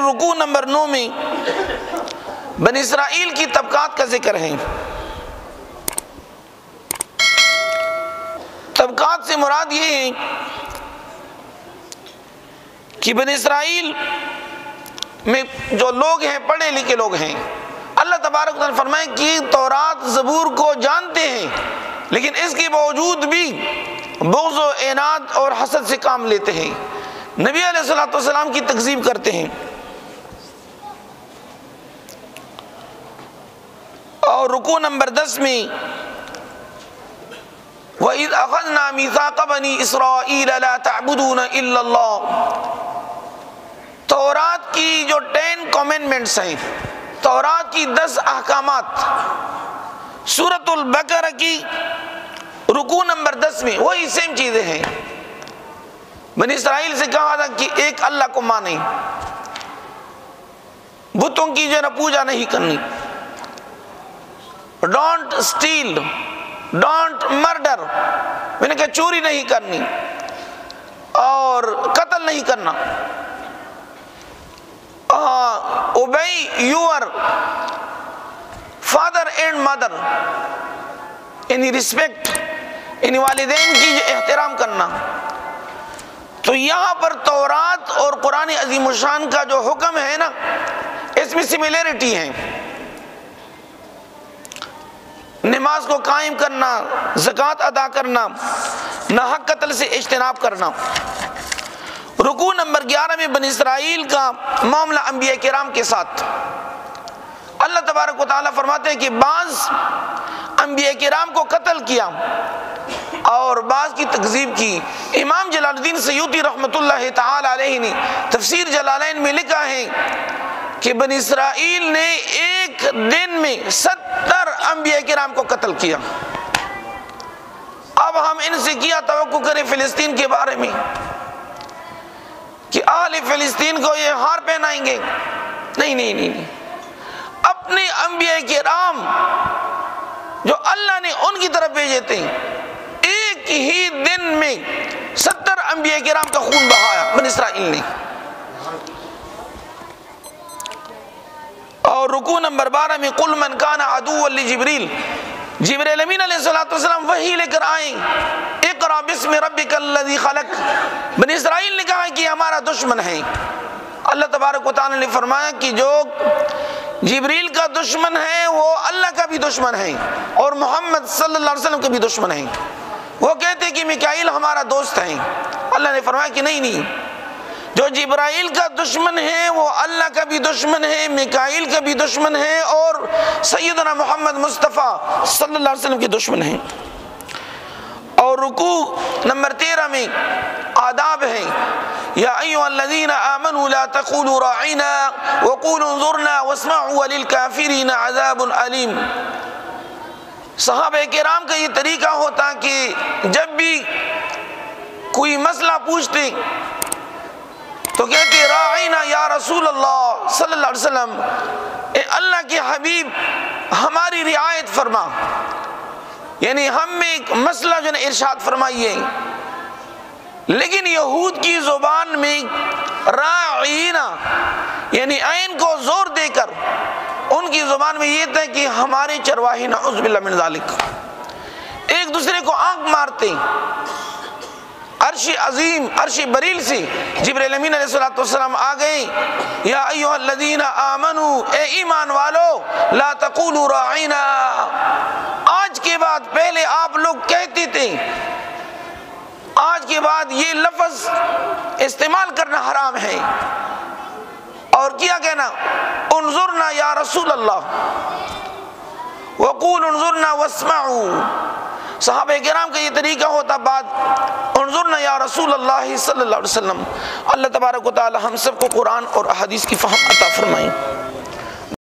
رکوع نمبر 9 میں بنی اسرائیل کی طبقات کا ذکر ہے۔ طبقات سے مراد یہ ہے کہ بنی اسرائیل میں جو لوگ ہیں پڑھے لکھے لوگ ہیں، اللہ تبارک و تعالیٰ فرمائے کہ تورات زبور کو جانتے ہیں، لیکن اس کے باوجود بھی بغض و عناد اور حسد سے کام لیتے ہیں، نبی علیہ الصلوۃ والسلام کی تکذیب کرتے ہیں۔ اور رکوع نمبر 10 میں وَإِذْ أَخَذْنَا مِيثَاقَ بَنِي إِسْرَائِيلَ لَا تَعْبُدُونَ إِلَّا اللَّهَ، تورات کی جو 10 کمینڈمنٹس ہیں، تورات کی 10 احکامات، سورۃ البقرہ کی رکوع نمبر 10 میں وہی سیم چیزیں ہیں۔ بنی اسرائیل سے کہا تھا کہ ایک اللہ کو مانیں، بتوں کی جو ہے پوجا نہیں کرنی، ڈونٹ اسٹیل، ڈونٹ مرڈر، میں نے کہا چوری نہیں کرنی اور قتل نہیں کرنا، obey your father and mother، یعنی رسپیکٹ، یعنی والدین کی جو احترام کرنا۔ تو یہاں پر تورات اور قرآن عظیم الشان کا جو حکم ہے نا، اس میں سملیرٹی ہے، نماز کو قائم کرنا، زکوٰۃ ادا کرنا، ناحق قتل سے اجتناب کرنا۔ رکوع نمبر 11 میں بنی اسرائیل کا معاملہ انبیاء کرام کے ساتھ، اللہ تبارک و تعالیٰ فرماتے ہیں کہ بعض انبیاء کرام کو قتل کیا اور بعض کی تکذیب کی۔ امام جلال الدین سیوطی رحمۃ اللہ تعالی علیہ نے تفسیر جلالین میں لکھا ہے کہ بنی اسرائیل نے ایک دن میں 70 انبیاء کرام کو قتل کیا۔ اب ہم ان سے کیا توقع کریں فلسطین کے بارے میں کہ اہل فلسطین کو یہ ہار پہنائیں گے؟ نہیں، اپنے انبیاء کرام جو اللہ نے ان کی طرف بھیجے تھے، ایک ہی دن میں 70 انبیاء کرام کا خون بہایا بنی اسرائیل نے۔ اور رکوع نمبر 12 میں قل من کان عدوا لجبریل، جبریل امین علیہ الصلوۃ والسلام وحی لے کر آئیں، اقرا بسم ربک الذی خلق، بنی اسرائیل نے کہا کہ ہمارا دشمن ہے۔ اللہ تبارک و تعالی نے فرمایا کہ جو جبریل کا دشمن ہے وہ اللہ کا بھی دشمن ہے اور محمد صلی اللہ علیہ وسلم کا بھی دشمن ہے۔ وہ کہتے ہیں کہ میکائیل ہمارا دوست ہے، اللہ نے فرمایا کہ نہیں، جو جبرائیل کا دشمن ہے وہ اللہ کا بھی دشمن ہے، میکائیل کا بھی دشمن ہے اور سیدنا محمد مصطفیٰ صلی اللہ علیہ وسلم کے دشمن ہیں۔ اور رکوع نمبر 13 میں آداب ہیں، یا ایھا الذین آمنوا لا تقولوا راعنا وقولوا انظرنا واسمعوا وللکافرین عذاب علیم۔ صحابہ کرام کا یہ طریقہ ہوتا کہ جب بھی کوئی مسئلہ پوچھتے تو کہتے راعینا یا رسول اللہ صلی اللہ علیہ وسلم، اے اللہ کے حبیب ہماری رعایت فرما، یعنی ہم میں ایک مسئلہ جو ہے ارشاد فرمائیے۔ لیکن یہود کی زبان میں راعینا یعنی عین کو زور دے کر ان کی زبان میں یہ تھا کہ ہمارے چرواہے نعوذ باللہ من ذالک، ایک دوسرے کو آنکھ مارتے۔ عرش عظیم، عرش بریل سے جبریل امین علیہ الصلوۃ والسلام آ گئے، یا ایھا الذین آمنو، اے ایمان والو، لا تقولوا راعینا، آج کے بعد، پہلے آپ لوگ کہتے تھے، آج کے بعد یہ لفظ استعمال کرنا حرام ہے، اور کیا کہنا؟ انظرنا یا رسول اللہ وقول انظرنا واسمعوا۔ صحابہ کرام کا یہ طریقہ ہوتا، بعد انظرنا یا رسول اللہ صلی اللہ علیہ وسلم۔ اللہ تبارک و تعالی ہم سب کو قرآن اور احادیث کی فہم عطا فرمائیں۔